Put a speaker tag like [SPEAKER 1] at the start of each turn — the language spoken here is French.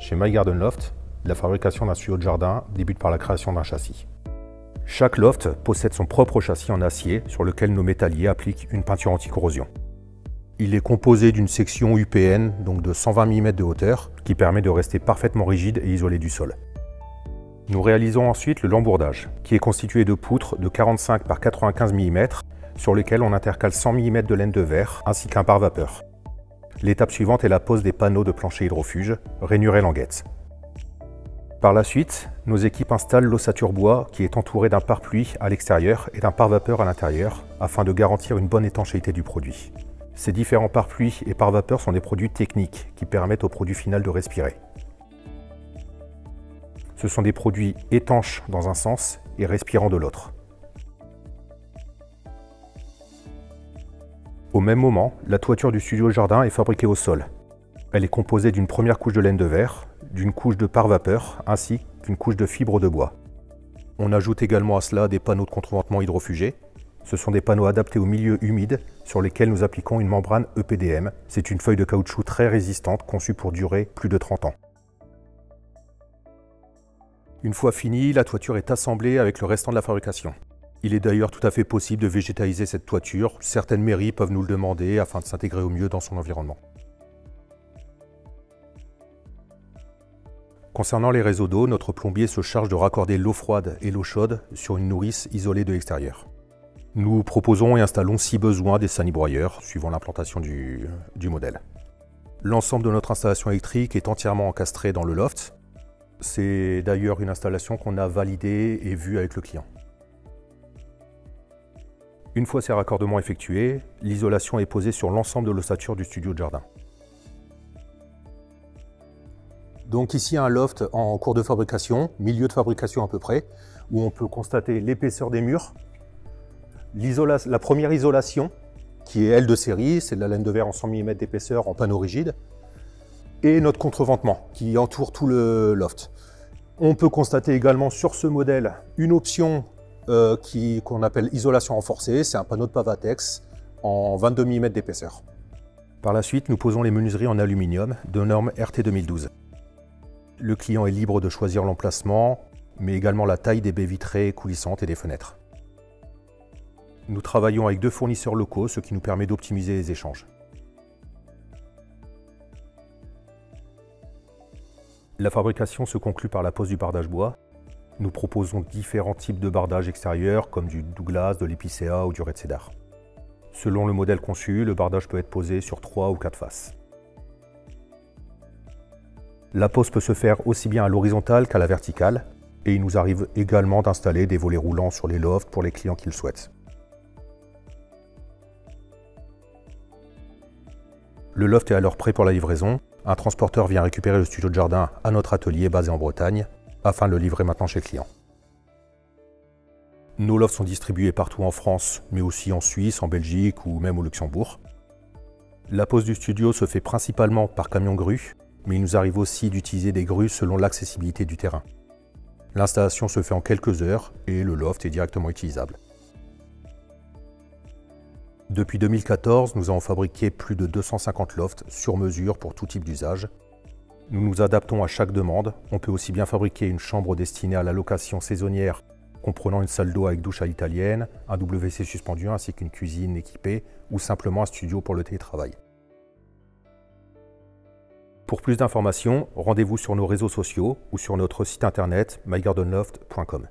[SPEAKER 1] Chez My Garden Loft, la fabrication d'un studio de jardin débute par la création d'un châssis. Chaque loft possède son propre châssis en acier sur lequel nos métalliers appliquent une peinture anti-corrosion. Il est composé d'une section UPN, donc de 120 mm de hauteur, qui permet de rester parfaitement rigide et isolé du sol. Nous réalisons ensuite le lambourdage, qui est constitué de poutres de 45 par 95 mm, sur lesquelles on intercale 100 mm de laine de verre, ainsi qu'un pare-vapeur. L'étape suivante est la pose des panneaux de plancher hydrofuge, rainure et languettes. Par la suite, nos équipes installent l'ossature bois qui est entourée d'un pare-pluie à l'extérieur et d'un pare-vapeur à l'intérieur, afin de garantir une bonne étanchéité du produit. Ces différents pare-pluie et pare-vapeur sont des produits techniques qui permettent au produit final de respirer. Ce sont des produits étanches dans un sens et respirants de l'autre. Au même moment, la toiture du studio jardin est fabriquée au sol. Elle est composée d'une première couche de laine de verre, d'une couche de pare-vapeur ainsi qu'une couche de fibre de bois. On ajoute également à cela des panneaux de contreventement hydrofugés. Ce sont des panneaux adaptés au milieu humide sur lesquels nous appliquons une membrane EPDM. C'est une feuille de caoutchouc très résistante conçue pour durer plus de 30 ans. Une fois finie, la toiture est assemblée avec le restant de la fabrication. Il est d'ailleurs tout à fait possible de végétaliser cette toiture. Certaines mairies peuvent nous le demander afin de s'intégrer au mieux dans son environnement. Concernant les réseaux d'eau, notre plombier se charge de raccorder l'eau froide et l'eau chaude sur une nourrice isolée de l'extérieur. Nous proposons et installons si besoin des sanibroyeurs, suivant l'implantation du modèle. L'ensemble de notre installation électrique est entièrement encastré dans le loft. C'est d'ailleurs une installation qu'on a validée et vue avec le client. Une fois ces raccordements effectués, l'isolation est posée sur l'ensemble de l'ossature du studio de jardin. Donc ici un loft en cours de fabrication, milieu de fabrication à peu près, où on peut constater l'épaisseur des murs, la première isolation, qui est elle de série, c'est de la laine de verre en 100 mm d'épaisseur en panneau rigide, et notre contreventement qui entoure tout le loft. On peut constater également sur ce modèle une option qu'on appelle isolation renforcée, c'est un panneau de Pavatex en 22 mm d'épaisseur. Par la suite, nous posons les menuiseries en aluminium de norme RT 2012. Le client est libre de choisir l'emplacement, mais également la taille des baies vitrées coulissantes et des fenêtres. Nous travaillons avec 2 fournisseurs locaux, ce qui nous permet d'optimiser les échanges. La fabrication se conclut par la pose du bardage bois. Nous proposons différents types de bardage extérieur, comme du Douglas, de l'épicéa ou du Red Cedar. Selon le modèle conçu, le bardage peut être posé sur 3 ou 4 faces. La pose peut se faire aussi bien à l'horizontale qu'à la verticale, et il nous arrive également d'installer des volets roulants sur les lofts pour les clients qui le souhaitent. Le loft est alors prêt pour la livraison. Un transporteur vient récupérer le studio de jardin à notre atelier basé en Bretagne, afin de le livrer maintenant chez le client. Nos lofts sont distribués partout en France, mais aussi en Suisse, en Belgique ou même au Luxembourg. La pose du studio se fait principalement par camion grue, mais il nous arrive aussi d'utiliser des grues selon l'accessibilité du terrain. L'installation se fait en quelques heures et le loft est directement utilisable. Depuis 2014, nous avons fabriqué plus de 250 lofts sur mesure pour tout type d'usage. Nous nous adaptons à chaque demande. On peut aussi bien fabriquer une chambre destinée à la location saisonnière, comprenant une salle d'eau avec douche à l'italienne, un WC suspendu ainsi qu'une cuisine équipée, ou simplement un studio pour le télétravail. Pour plus d'informations, rendez-vous sur nos réseaux sociaux ou sur notre site internet mygardenloft.com.